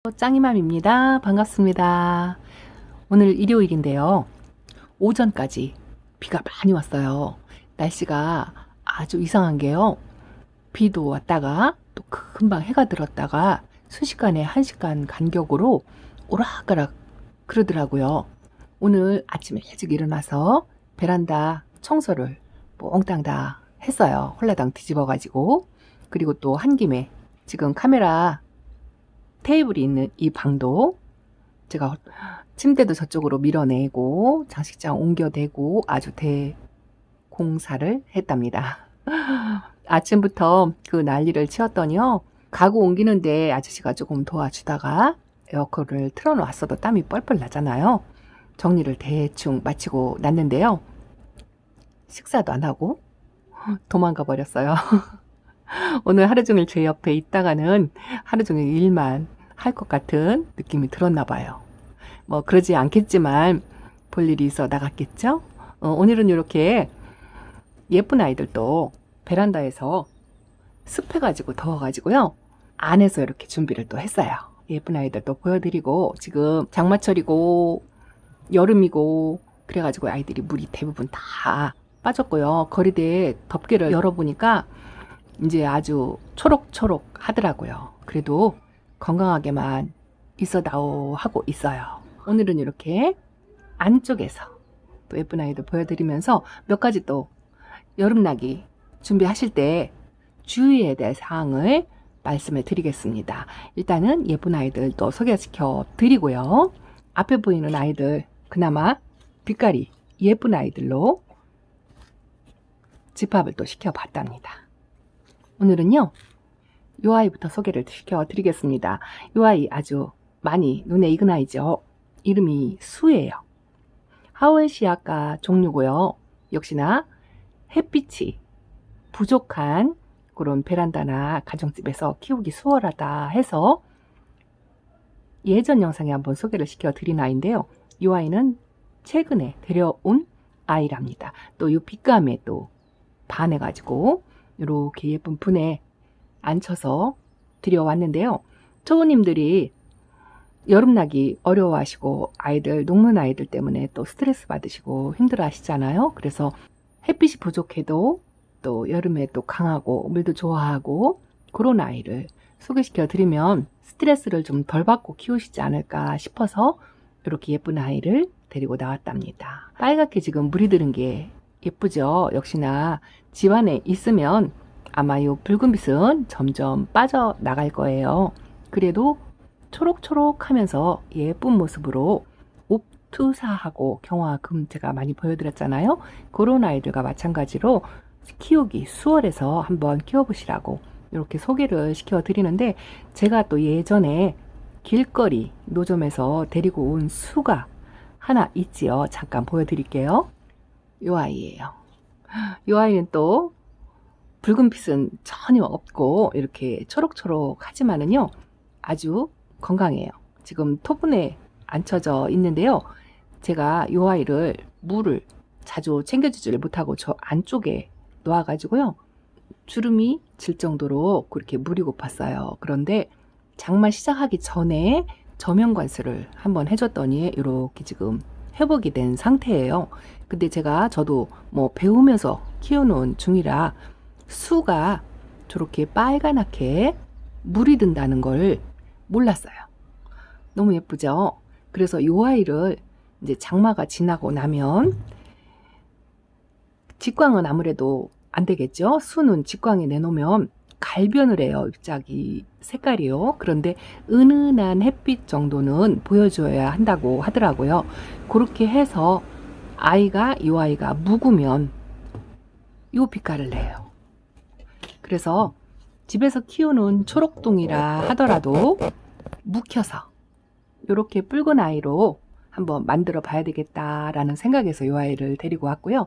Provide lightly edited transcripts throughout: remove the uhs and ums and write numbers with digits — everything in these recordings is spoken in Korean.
짱이맘입니다. 반갑습니다. 오늘 일요일인데요. 오전까지 비가 많이 왔어요. 날씨가 아주 이상한 게요. 비도 왔다가 또 금방 해가 들었다가 순식간에 1시간 간격으로 오락가락 그러더라고요. 오늘 아침에 일찍 일어나서 베란다 청소를 몽땅 다 했어요. 홀라당 뒤집어가지고. 그리고 또 한 김에 지금 카메라 테이블이 있는 이 방도 제가 침대도 저쪽으로 밀어내고 장식장 옮겨대고 아주 대공사를 했답니다. 아침부터 그 난리를 치웠더니요. 가구 옮기는데 아저씨가 조금 도와주다가 에어컨을 틀어놓았어도 땀이 뻘뻘 나잖아요. 정리를 대충 마치고 났는데요. 식사도 안 하고 도망가 버렸어요. 오늘 하루 종일 제 옆에 있다가는 하루 종일 일만 할 것 같은 느낌이 들었나 봐요. 뭐 그러지 않겠지만 볼 일이 있어 나갔겠죠? 오늘은 이렇게 예쁜 아이들도 베란다에서 습해가지고 더워가지고요. 안에서 이렇게 준비를 또 했어요. 예쁜 아이들도 보여드리고 지금 장마철이고 여름이고 그래가지고 아이들이 물이 대부분 다 빠졌고요. 거리대에 덮개를 열어보니까 이제 아주 초록초록 하더라고요. 그래도 건강하게만 있어다오 하고 있어요. 오늘은 이렇게 안쪽에서 또 예쁜 아이들 보여드리면서 몇 가지 또 여름나기 준비하실 때 주의해야 될 사항을 말씀을 드리겠습니다. 일단은 예쁜 아이들 또 소개시켜 드리고요. 앞에 보이는 아이들 그나마 빛깔이 예쁜 아이들로 집합을 또 시켜봤답니다. 오늘은요. 이 아이부터 소개를 시켜드리겠습니다. 이 아이 아주 많이 눈에 익은 아이죠. 이름이 수예요. 하우에시아카 종류고요. 역시나 햇빛이 부족한 그런 베란다나 가정집에서 키우기 수월하다 해서 예전 영상에 한번 소개를 시켜드린 아이인데요. 이 아이는 최근에 데려온 아이랍니다. 또 이 빛감에 또 반해가지고 이렇게 예쁜 분에 앉혀서 들여왔는데요. 초보님들이 여름나기 어려워하시고 아이들 녹는 아이들 때문에 또 스트레스 받으시고 힘들어 하시잖아요. 그래서 햇빛이 부족해도 또 여름에 또 강하고 물도 좋아하고 그런 아이를 소개시켜 드리면 스트레스를 좀 덜 받고 키우시지 않을까 싶어서 이렇게 예쁜 아이를 데리고 나왔답니다. 빨갛게 지금 물이 들은 게 예쁘죠. 역시나 집안에 있으면 아마 이 붉은빛은 점점 빠져나갈 거예요. 그래도 초록초록 하면서 예쁜 모습으로 옥투사하고 경화금 제가 많이 보여드렸잖아요. 그런 아이들과 마찬가지로 키우기 수월해서 한번 키워보시라고 이렇게 소개를 시켜드리는데 제가 또 예전에 길거리 노점에서 데리고 온 수가 하나 있지요. 잠깐 보여드릴게요. 이 아이예요. 이 아이는 또 붉은 빛은 전혀 없고 이렇게 초록초록 하지만은요 아주 건강해요. 지금 토분에 앉혀져 있는데요. 제가 이 아이를 물을 자주 챙겨주지를 못하고 저 안쪽에 놓아가지고요. 주름이 질 정도로 그렇게 물이 고팠어요. 그런데 장마 시작하기 전에 저면 관수를 한번 해줬더니 이렇게 지금 회복이 된 상태예요. 근데 저도 뭐 배우면서 키워놓은 중이라 수가 저렇게 빨간하게 물이 든다는 걸 몰랐어요. 너무 예쁘죠? 그래서 이 아이를 이제 장마가 지나고 나면 직광은 아무래도 안 되겠죠? 수는 직광에 내놓으면 갈변을 해요. 입자기 색깔이요. 그런데 은은한 햇빛 정도는 보여줘야 한다고 하더라고요. 그렇게 해서 이 아이가 묵으면 이 빛깔을 내요. 그래서 집에서 키우는 초록동이라 하더라도 묵혀서 이렇게 붉은 아이로 한번 만들어 봐야 되겠다라는 생각에서 이 아이를 데리고 왔고요.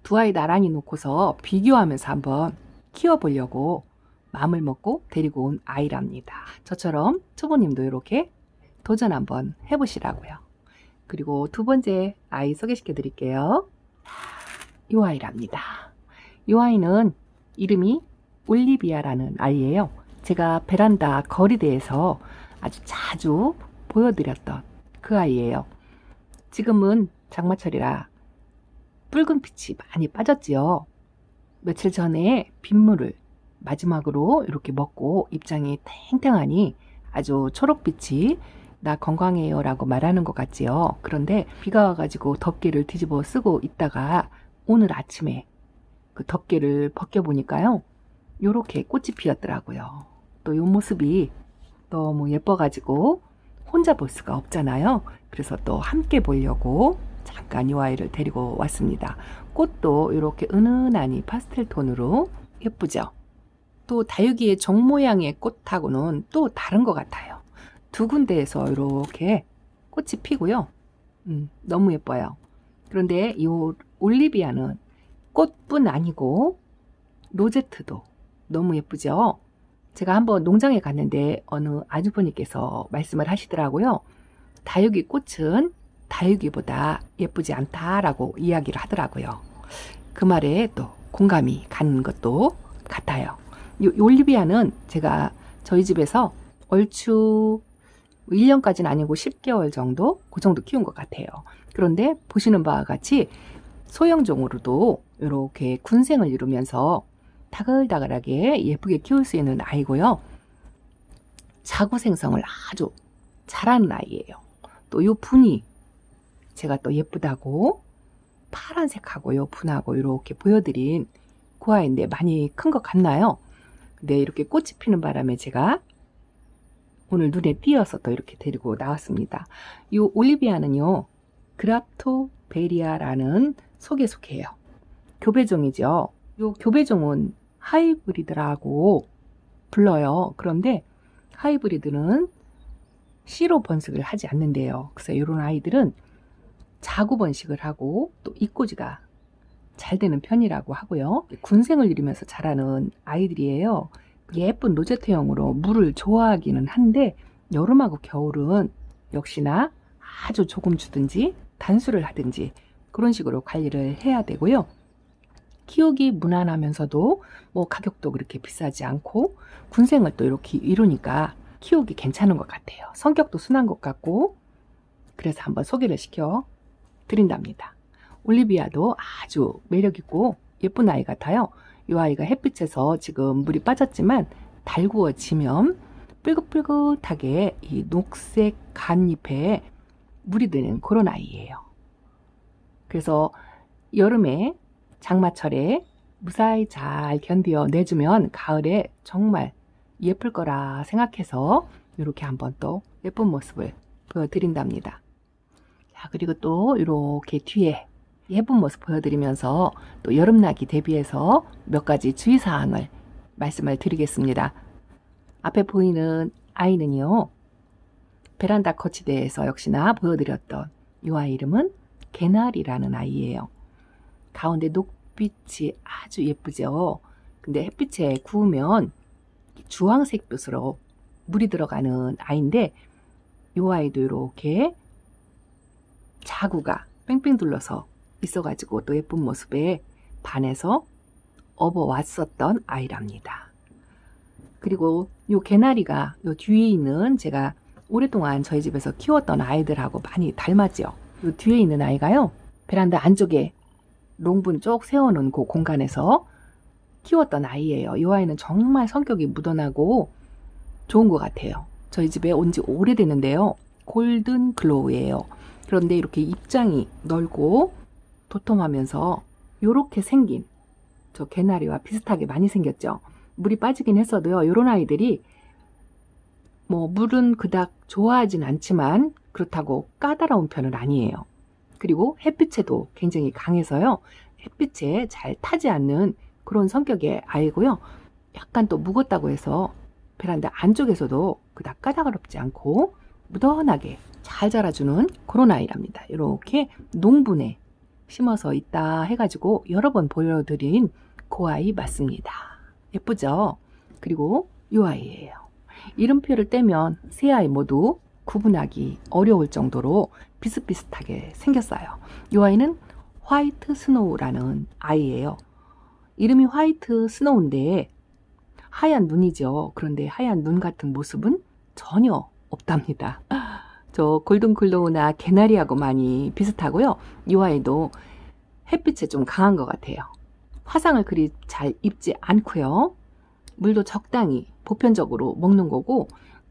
두 아이 나란히 놓고서 비교하면서 한번 키워보려고 마음을 먹고 데리고 온 아이랍니다. 저처럼 초보님도 이렇게 도전 한번 해보시라고요. 그리고 두 번째 아이 소개시켜 드릴게요. 이 아이랍니다. 이 아이는 이름이 올리비아라는 아이예요. 제가 베란다 거리대에서 아주 자주 보여드렸던 그 아이예요. 지금은 장마철이라 붉은 빛이 많이 빠졌지요. 며칠 전에 빗물을 마지막으로 이렇게 먹고 입장이 탱탱하니 아주 초록빛이 나 건강해요 라고 말하는 것 같지요. 그런데 비가 와가지고 덮개를 뒤집어 쓰고 있다가 오늘 아침에 그 덮개를 벗겨보니까요, 요렇게 꽃이 피었더라고요. 또 이 모습이 너무 예뻐가지고 혼자 볼 수가 없잖아요. 그래서 또 함께 보려고 잠깐 이 아이를 데리고 왔습니다. 꽃도 이렇게 은은하니 파스텔 톤으로 예쁘죠. 또 다육이의 종 모양의 꽃하고는 또 다른 것 같아요. 두 군데에서 이렇게 꽃이 피고요. 너무 예뻐요. 그런데 이 올리비아는 꽃뿐 아니고 로제트도 너무 예쁘죠. 제가 한번 농장에 갔는데 어느 아주버님께서 말씀을 하시더라고요. 다육이 꽃은 다육이보다 예쁘지 않다라고 이야기를 하더라고요. 그 말에 또 공감이 가는 것도 같아요. 이 올리비아는 제가 저희 집에서 얼추 1년까지는 아니고 10개월 정도 그 정도 키운 것 같아요. 그런데 보시는 바와 같이 소형종으로도 이렇게 군생을 이루면서 다글다글하게 예쁘게 키울 수 있는 아이고요. 자구 생성을 아주 잘하는 아이예요. 또 이 분이 제가 또 예쁘다고 파란색하고 요 분하고 이렇게 보여드린 그 아이인데 많이 큰 것 같나요? 근데 이렇게 꽃이 피는 바람에 제가 오늘 눈에 띄어서 또 이렇게 데리고 나왔습니다. 이 올리비아는요, 그랍토베리아라는 속에 속해요. 교배종이죠. 이 교배종은 하이브리드라고 불러요. 그런데 하이브리드는 씨로 번식을 하지 않는데요. 그래서 이런 아이들은 자구 번식을 하고 또 잎꽂이가 잘 되는 편이라고 하고요. 군생을 이루면서 자라는 아이들이에요. 예쁜 로제트형으로 물을 좋아하기는 한데 여름하고 겨울은 역시나 아주 조금 주든지 단수를 하든지 그런 식으로 관리를 해야 되고요. 키우기 무난하면서도 뭐 가격도 그렇게 비싸지 않고 군생을 또 이렇게 이루니까 키우기 괜찮은 것 같아요. 성격도 순한 것 같고, 그래서 한번 소개를 시켜 드린답니다. 올리비아도 아주 매력있고 예쁜 아이 같아요. 이 아이가 햇빛에서 지금 물이 빠졌지만 달구어지면 뿔긋뿔긋하게 이 녹색 간잎에 물이 드는 그런 아이예요. 그래서 여름에 장마철에 무사히 잘 견디어 내주면 가을에 정말 예쁠 거라 생각해서 이렇게 한번 또 예쁜 모습을 보여드린답니다. 자, 그리고 또 이렇게 뒤에 예쁜 모습 보여드리면서 또 여름나기 대비해서 몇 가지 주의사항을 말씀을 드리겠습니다. 앞에 보이는 아이는요, 베란다 거치대에서 역시나 보여드렸던 이 아이 이름은 개나리라는 아이예요. 가운데 녹빛이 아주 예쁘죠. 근데 햇빛에 구우면 주황색 빛으로 물이 들어가는 아이인데, 이 아이도 이렇게 자구가 뺑뺑 둘러서 있어가지고 또 예쁜 모습에 반해서 업어왔었던 아이랍니다. 그리고 이 개나리가 이 뒤에 있는 제가 오랫동안 저희 집에서 키웠던 아이들하고 많이 닮았죠. 이 뒤에 있는 아이가요, 베란다 안쪽에 롱분 쪽 세워놓은 그 공간에서 키웠던 아이예요. 이 아이는 정말 성격이 묻어나고 좋은 것 같아요. 저희 집에 온 지 오래됐는데요. 골든 글로우예요. 그런데 이렇게 입장이 넓고 도톰하면서 이렇게 생긴 저 개나리와 비슷하게 많이 생겼죠. 물이 빠지긴 했어도요, 이런 아이들이 뭐 물은 그닥 좋아하진 않지만 그렇다고 까다로운 편은 아니에요. 그리고 햇빛에도 굉장히 강해서요, 햇빛에 잘 타지 않는 그런 성격의 아이고요. 약간 또 묵었다고 해서 베란다 안쪽에서도 그닥 까다롭지 않고 무던하게 잘 자라주는 그런 아이랍니다. 이렇게 농분에 심어서 있다 해가지고 여러 번 보여드린 그 아이 맞습니다. 예쁘죠? 그리고 이 아이예요. 이름표를 떼면 세 아이 모두 구분하기 어려울 정도로 비슷비슷하게 생겼어요. 이 아이는 화이트 스노우라는 아이예요. 이름이 화이트 스노우인데 하얀 눈이죠. 그런데 하얀 눈 같은 모습은 전혀 없답니다. 저 골든글로우나 개나리하고 많이 비슷하고요. 이 아이도 햇빛에 좀 강한 것 같아요. 화상을 그리 잘 입지 않고요. 물도 적당히 보편적으로 먹는 거고,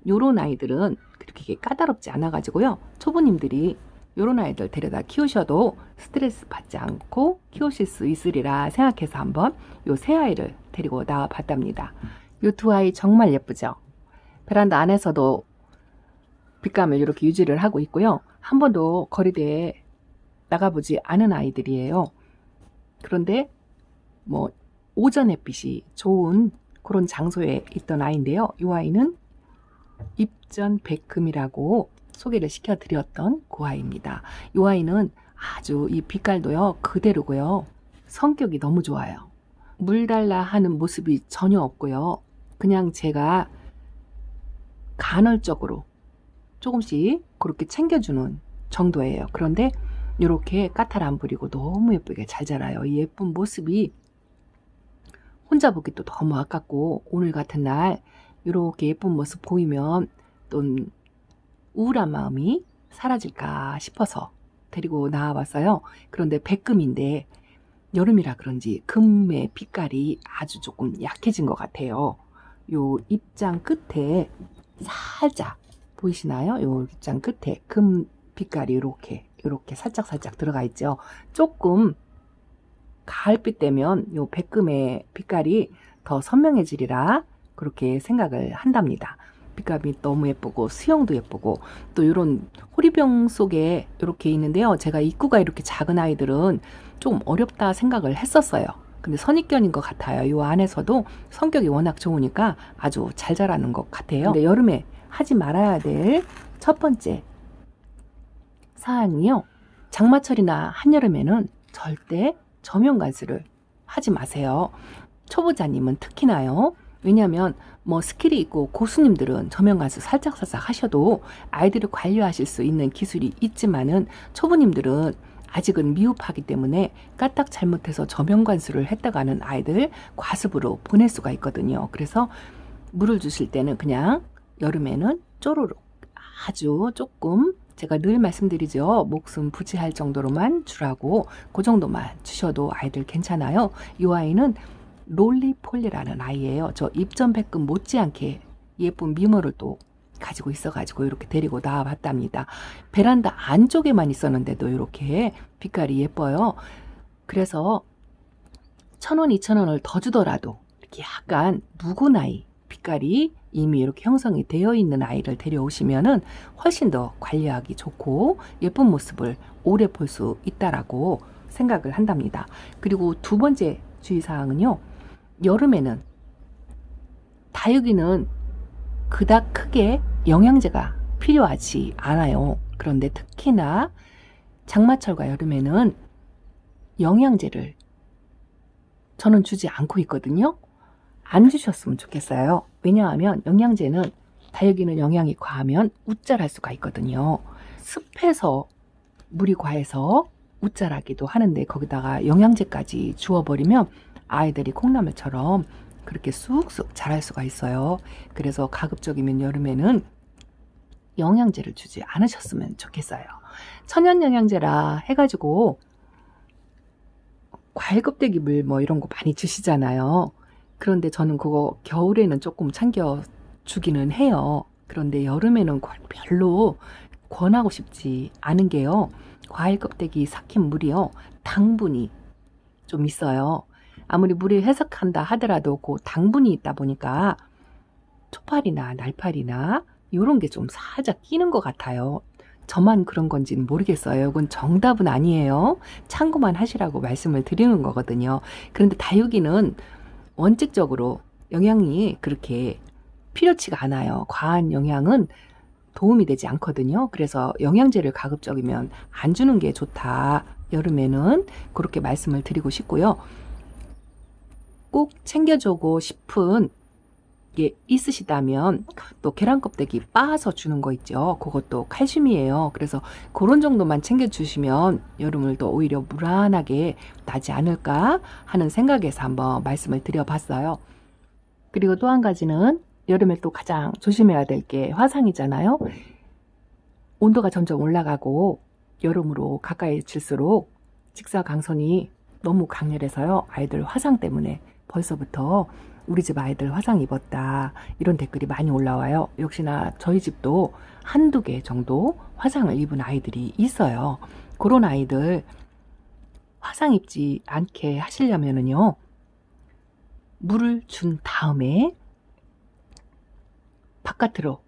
요런 아이들은 그렇게 까다롭지 않아 가지고요. 초보님들이 요런 아이들 데려다 키우셔도 스트레스 받지 않고 키우실 수 있으리라 생각해서 한번 요 세 아이를 데리고 나와 봤답니다. 요 두 아이 정말 예쁘죠? 베란다 안에서도 빛감을 이렇게 유지를 하고 있고요. 한 번도 거리대에 나가보지 않은 아이들이에요. 그런데 뭐 오전 햇빛이 좋은 그런 장소에 있던 아이인데요. 이 아이는 입전 백금이라고 소개를 시켜드렸던 그 아이입니다. 이 아이는 아주 이 빛깔도요 그대로고요. 성격이 너무 좋아요. 물 달라 하는 모습이 전혀 없고요. 그냥 제가 간헐적으로 조금씩 그렇게 챙겨주는 정도예요. 그런데 이렇게 까탈 안 부리고 너무 예쁘게 잘 자라요. 이 예쁜 모습이 혼자 보기도 너무 아깝고, 오늘 같은 날 이렇게 예쁜 모습 보이면 또 우울한 마음이 사라질까 싶어서 데리고 나와봤어요. 그런데 백금인데 여름이라 그런지 금의 빛깔이 아주 조금 약해진 것 같아요. 요 입장 끝에 살짝 보이시나요? 요 입장 끝에 금 빛깔이 이렇게 살짝 들어가 있죠. 조금 가을빛 되면 요 백금의 빛깔이 더 선명해지리라 그렇게 생각을 한답니다. 빛감이 너무 예쁘고 수영도 예쁘고, 또 이런 호리병 속에 이렇게 있는데요. 제가 입구가 이렇게 작은 아이들은 좀 어렵다 생각을 했었어요. 근데 선입견인 것 같아요. 이 안에서도 성격이 워낙 좋으니까 아주 잘 자라는 것 같아요. 근데 여름에 하지 말아야 될 첫 번째 사항이요. 장마철이나 한여름에는 절대 저면 관수를 하지 마세요. 초보자님은 특히나요. 왜냐하면 뭐 스킬이 있고 고수님들은 저면 관수 살짝살짝 하셔도 아이들을 관리하실 수 있는 기술이 있지만은 초보님들은 아직은 미흡하기 때문에 까딱 잘못해서 저면 관수를 했다가는 아이들 과습으로 보낼 수가 있거든요. 그래서 물을 주실 때는 그냥 여름에는 쪼르륵 아주 조금, 제가 늘 말씀드리죠. 목숨 부지할 정도로만 주라고, 그 정도만 주셔도 아이들 괜찮아요. 이 아이는 롤리폴리라는 아이예요. 저 입전 백금 못지않게 예쁜 미모를 또 가지고 있어가지고 이렇게 데리고 나와봤답니다. 베란다 안쪽에만 있었는데도 이렇게 빛깔이 예뻐요. 그래서 1,000원, 2,000원을 더 주더라도 이렇게 약간 묵은 아이, 빛깔이 이미 이렇게 형성이 되어 있는 아이를 데려오시면은 훨씬 더 관리하기 좋고 예쁜 모습을 오래 볼 수 있다라고 생각을 한답니다. 그리고 두 번째 주의사항은요. 여름에는 다육이는 그닥 크게 영양제가 필요하지 않아요. 그런데 특히나 장마철과 여름에는 영양제를 저는 주지 않고 있거든요. 안 주셨으면 좋겠어요. 왜냐하면 영양제는 다육이는 영양이 과하면 웃자랄 수가 있거든요. 습해서 물이 과해서 웃자라기도 하는데 거기다가 영양제까지 주어버리면 아이들이 콩나물처럼 그렇게 쑥쑥 자랄 수가 있어요. 그래서 가급적이면 여름에는 영양제를 주지 않으셨으면 좋겠어요. 천연 영양제라 해가지고 과일 껍데기 물 뭐 이런 거 많이 주시잖아요. 그런데 저는 그거 겨울에는 조금 챙겨 주기는 해요. 그런데 여름에는 별로 권하고 싶지 않은 게요. 과일 껍데기 삭힌 물이요. 당분이 좀 있어요. 아무리 물이 해석한다 하더라도 그 당분이 있다 보니까 초파리나 날파리나 이런 게 좀 살짝 끼는 것 같아요. 저만 그런 건지는 모르겠어요. 이건 정답은 아니에요. 참고만 하시라고 말씀을 드리는 거거든요. 그런데 다육이는 원칙적으로 영양이 그렇게 필요치가 않아요. 과한 영양은 도움이 되지 않거든요. 그래서 영양제를 가급적이면 안 주는 게 좋다. 여름에는 그렇게 말씀을 드리고 싶고요. 꼭 챙겨주고 싶은 게 있으시다면 또 계란 껍데기 빻아서 주는 거 있죠. 그것도 칼슘이에요. 그래서 그런 정도만 챙겨주시면 여름을 더 오히려 무난하게 나지 않을까 하는 생각에서 한번 말씀을 드려봤어요. 그리고 또 한 가지는 여름에 또 가장 조심해야 될 게 화상이잖아요. 온도가 점점 올라가고 여름으로 가까이질수록 직사광선이 너무 강렬해서요. 아이들 화상 때문에 벌써부터 우리 집 아이들 화상 입었다 이런 댓글이 많이 올라와요. 역시나 저희 집도 한두 개 정도 화상을 입은 아이들이 있어요. 그런 아이들 화상 입지 않게 하시려면은요, 물을 준 다음에 바깥으로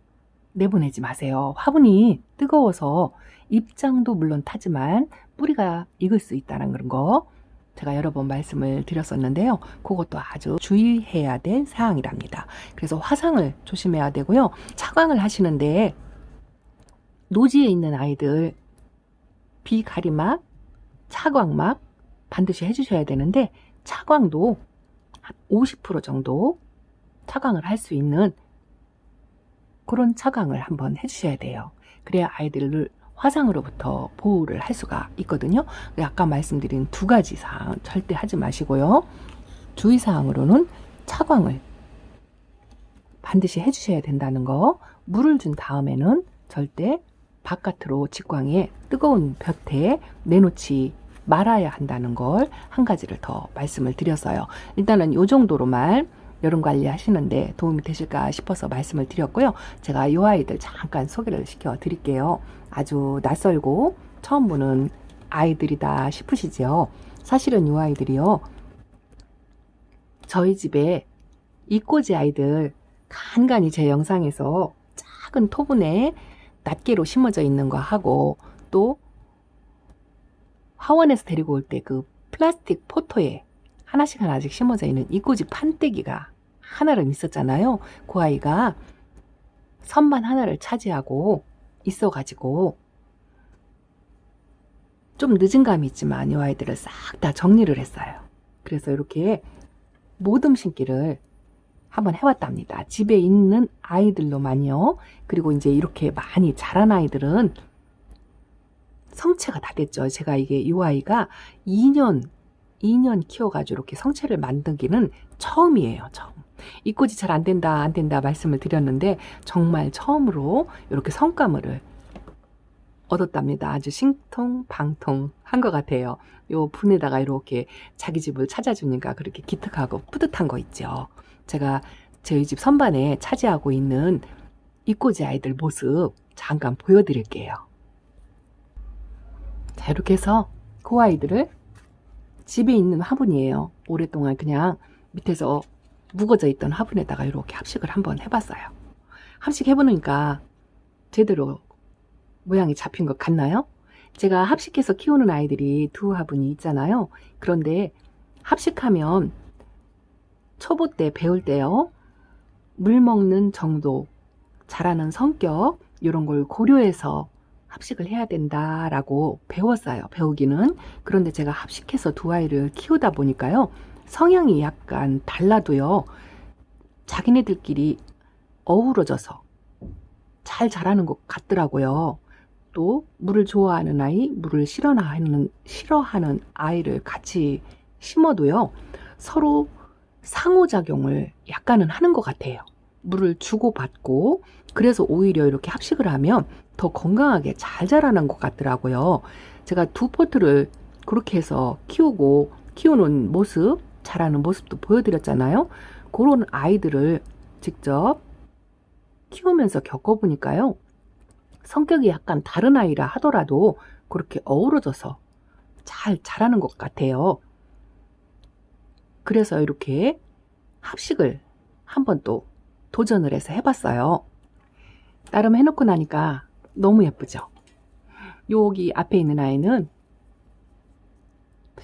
내보내지 마세요. 화분이 뜨거워서 입장도 물론 타지만 뿌리가 익을 수 있다는 그런 거 제가 여러 번 말씀을 드렸었는데요. 그것도 아주 주의해야 될 사항이랍니다. 그래서 화상을 조심해야 되고요. 차광을 하시는데 노지에 있는 아이들 비가리막, 차광막 반드시 해주셔야 되는데 차광도 한 50% 정도 차광을 할 수 있는 그런 차광을 한번 해주셔야 돼요. 그래야 아이들을 화상으로부터 보호를 할 수가 있거든요. 아까 말씀드린 두 가지 사항 절대 하지 마시고요. 주의사항으로는 차광을 반드시 해주셔야 된다는 거, 물을 준 다음에는 절대 바깥으로 직광에 뜨거운 볕에 내놓지 말아야 한다는 걸 한 가지를 더 말씀을 드렸어요. 일단은 이 정도로만 여름 관리 하시는데 도움이 되실까 싶어서 말씀을 드렸고요. 제가 이 아이들 잠깐 소개를 시켜 드릴게요. 아주 낯설고 처음 보는 아이들이다 싶으시죠? 사실은 이 아이들이요, 저희 집에 이꼬지 아이들 간간히 제 영상에서 작은 토분에 낱개로 심어져 있는 거 하고, 또 화원에서 데리고 올 때 그 플라스틱 포토에 하나씩 심어져 있는 이꼬지 판때기가 하나를 있었잖아요. 그 아이가 선반 하나를 차지하고 있어가지고 좀 늦은 감이 있지만 이 아이들을 싹 다 정리를 했어요. 그래서 이렇게 모듬 심기를 한번 해봤답니다. 집에 있는 아이들로만요. 그리고 이제 이렇게 많이 자란 아이들은 성체가 다 됐죠. 제가 이게 이 아이가 2년 키워가지고 이렇게 성체를 만들기는 처음이에요. 처음. 입꼬지 잘 안 된다 말씀을 드렸는데 정말 처음으로 이렇게 성과물을 얻었답니다. 아주 신통방통한 것 같아요. 요 분에다가 이렇게 자기 집을 찾아주니까 그렇게 기특하고 뿌듯한 거 있죠. 제가 저희 집 선반에 차지하고 있는 입꼬지 아이들 모습 잠깐 보여드릴게요. 자, 이렇게 해서 그 아이들을 집에 있는 화분이에요. 오랫동안 그냥 밑에서 묵어져 있던 화분에다가 이렇게 합식을 한번 해봤어요. 합식 해보니까 제대로 모양이 잡힌 것 같나요? 제가 합식해서 키우는 아이들이 두 화분이 있잖아요. 그런데 합식하면 초보 때 배울 때요, 물 먹는 정도, 자라는 성격 이런 걸 고려해서 합식을 해야 된다라고 배웠어요. 배우기는. 그런데 제가 합식해서 두 아이를 키우다 보니까요, 성향이 약간 달라도요, 자기네들끼리 어우러져서 잘 자라는 것 같더라고요. 또 물을 좋아하는 아이, 물을 싫어하는 아이를 같이 심어도요, 서로 상호작용을 약간은 하는 것 같아요. 물을 주고받고, 그래서 오히려 이렇게 합식을 하면 더 건강하게 잘 자라는 것 같더라고요. 제가 두 포트를 그렇게 해서 키우는 모습, 자라는 모습도 보여드렸잖아요. 그런 아이들을 직접 키우면서 겪어보니까요, 성격이 약간 다른 아이라 하더라도 그렇게 어우러져서 잘 자라는 것 같아요. 그래서 이렇게 합식을 한번 또 도전을 해서 해봤어요. 나름 해놓고 나니까 너무 예쁘죠? 여기 앞에 있는 아이는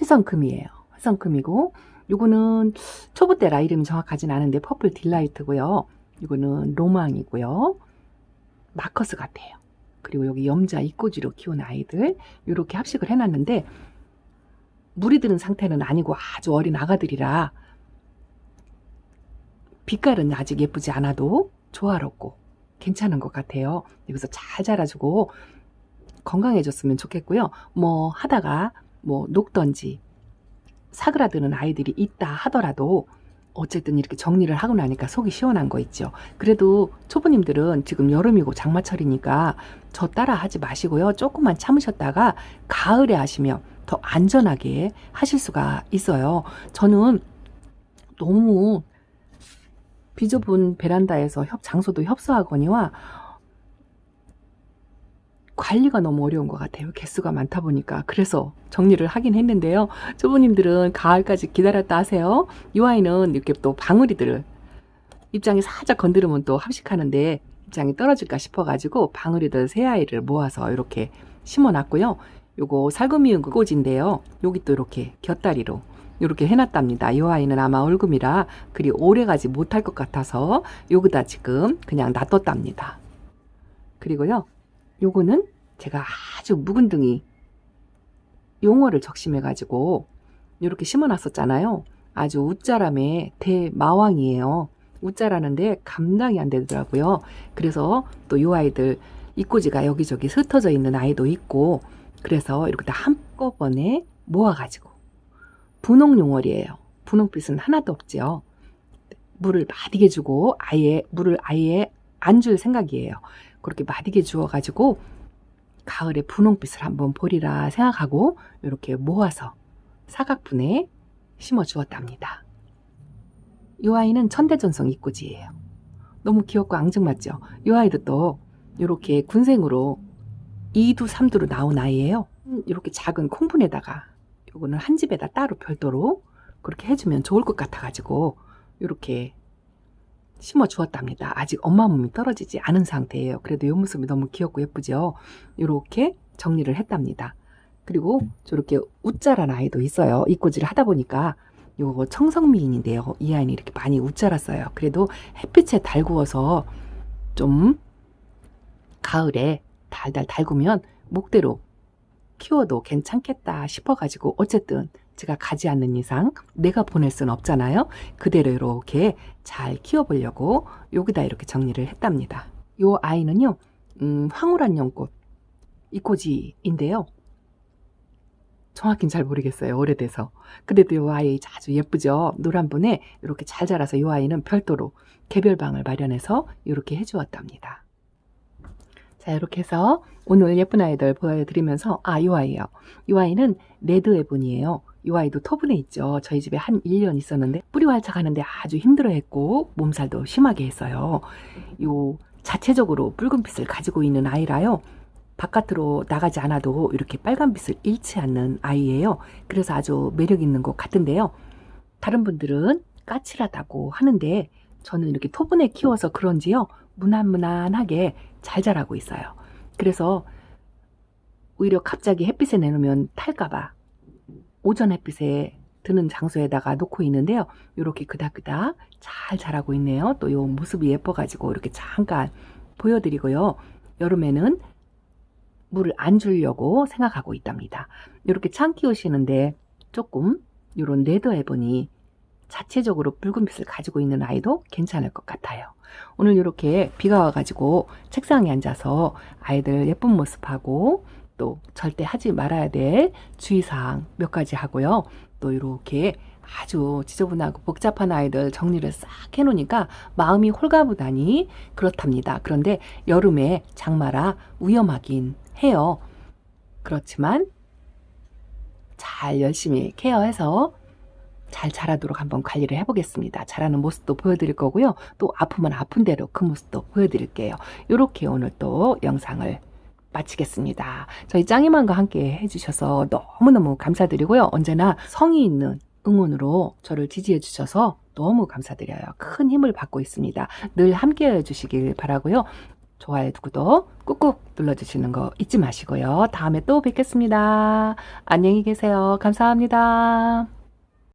회성금이에요. 회성금이고, 요거는 초보 때라 이름이 정확하진 않은데 퍼플 딜라이트고요. 이거는 로망이고요. 마커스 같아요. 그리고 여기 염자 이꼬지로 키운 아이들 이렇게 합식을 해놨는데, 물이 드는 상태는 아니고 아주 어린 아가들이라 빛깔은 아직 예쁘지 않아도 조화롭고 괜찮은 것 같아요. 여기서 잘 자라주고 건강해졌으면 좋겠고요. 뭐 하다가 뭐 녹던지 사그라드는 아이들이 있다 하더라도 어쨌든 이렇게 정리를 하고 나니까 속이 시원한 거 있죠. 그래도 초보님들은 지금 여름이고 장마철이니까 저 따라 하지 마시고요. 조금만 참으셨다가 가을에 하시면 더 안전하게 하실 수가 있어요. 저는 너무 비좁은 베란다에서 장소도 협소하거니와 관리가 너무 어려운 것 같아요. 개수가 많다 보니까. 그래서 정리를 하긴 했는데요. 초보님들은 가을까지 기다렸다 하세요. 이 아이는 이렇게 또 방울이들을 입장이 살짝 건드리면 또 합식하는데 입장이 떨어질까 싶어가지고 방울이들 세 아이를 모아서 이렇게 심어놨고요. 요거 살구미은 꽃인데요. 여기 또 이렇게 곁다리로 이렇게 해놨답니다. 이 아이는 아마 얼금이라 그리 오래가지 못할 것 같아서 여기다 지금 그냥 놔뒀답니다. 그리고요. 요거는 제가 아주 묵은둥이 용어를 적심해가지고 이렇게 심어놨었잖아요. 아주 웃자람의 대마왕이에요. 웃자라는데 감당이 안 되더라고요. 그래서 또 요 아이들 이꼬지가 여기저기 흩어져 있는 아이도 있고 그래서 이렇게 다 한꺼번에 모아가지고 분홍용월이에요. 분홍빛은 하나도 없죠. 물을 마디게 주고 물을 아예 안 줄 생각이에요. 그렇게 마디게 주어가지고 가을에 분홍빛을 한번 보리라 생각하고 이렇게 모아서 사각분에 심어 주었답니다. 이 아이는 천대전성 이꼬지예요. 너무 귀엽고 앙증맞죠? 이 아이도 또 이렇게 군생으로 2두 3두로 나온 아이예요. 이렇게 작은 콩분에다가 요거는 한 집에다 따로 별도로 그렇게 해주면 좋을 것 같아가지고 이렇게 심어 주었답니다. 아직 엄마 몸이 떨어지지 않은 상태예요. 그래도 이 모습이 너무 귀엽고 예쁘죠. 이렇게 정리를 했답니다. 그리고 저렇게 웃자란 아이도 있어요. 이꼬지를 하다 보니까 요거 청성미인인데요. 이 아이는 이렇게 많이 웃자랐어요. 그래도 햇빛에 달구어서 좀 가을에 달달 달구면 목대로 키워도 괜찮겠다 싶어가지고 어쨌든 제가 가지 않는 이상 내가 보낼 수는 없잖아요. 그대로 이렇게 잘 키워보려고 여기다 이렇게 정리를 했답니다. 요 아이는요 황홀한 연꽃 이꼬지인데요. 정확히는 잘 모르겠어요. 오래돼서. 그래도 요 아이 아주 예쁘죠. 노란분에 이렇게 잘 자라서 요 아이는 별도로 개별방을 마련해서 이렇게 해주었답니다. 자, 이렇게 해서 오늘 예쁜 아이들 보여드리면서 요 아이요. 이 아이는 레드 에본이에요. 이 아이도 터분에 있죠. 저희 집에 한 1년 있었는데 뿌리 활착하는데 아주 힘들어했고 몸살도 심하게 했어요. 요 자체적으로 붉은빛을 가지고 있는 아이라요. 바깥으로 나가지 않아도 이렇게 빨간빛을 잃지 않는 아이예요. 그래서 아주 매력 있는 것 같은데요. 다른 분들은 까칠하다고 하는데 저는 이렇게 토분에 키워서 그런지요. 무난무난하게 잘 자라고 있어요. 그래서 오히려 갑자기 햇빛에 내놓으면 탈까봐 오전 햇빛에 드는 장소에다가 놓고 있는데요. 이렇게 그닥그닥 잘 자라고 있네요. 또 이 모습이 예뻐가지고 이렇게 잠깐 보여드리고요. 여름에는 물을 안 주려고 생각하고 있답니다. 이렇게 창 키우시는데 조금 이런 레드 에본이 자체적으로 붉은빛을 가지고 있는 아이도 괜찮을 것 같아요. 오늘 이렇게 비가 와가지고 책상에 앉아서 아이들 예쁜 모습하고 또 절대 하지 말아야 될 주의사항 몇 가지 하고요. 또 이렇게 아주 지저분하고 복잡한 아이들 정리를 싹 해놓으니까 마음이 홀가분하니 그렇답니다. 그런데 여름에 장마라 위험하긴 해요. 그렇지만 잘 열심히 케어해서 잘 자라도록 한번 관리를 해보겠습니다. 자라는 모습도 보여드릴 거고요. 또 아프면 아픈 대로 그 모습도 보여드릴게요. 이렇게 오늘 또 영상을 마치겠습니다. 저희 짱이맘과 함께 해주셔서 너무너무 감사드리고요. 언제나 성의 있는 응원으로 저를 지지해 주셔서 너무 감사드려요. 큰 힘을 받고 있습니다. 늘 함께 해주시길 바라고요. 좋아요, 구독 꾹꾹 눌러주시는 거 잊지 마시고요. 다음에 또 뵙겠습니다. 안녕히 계세요. 감사합니다.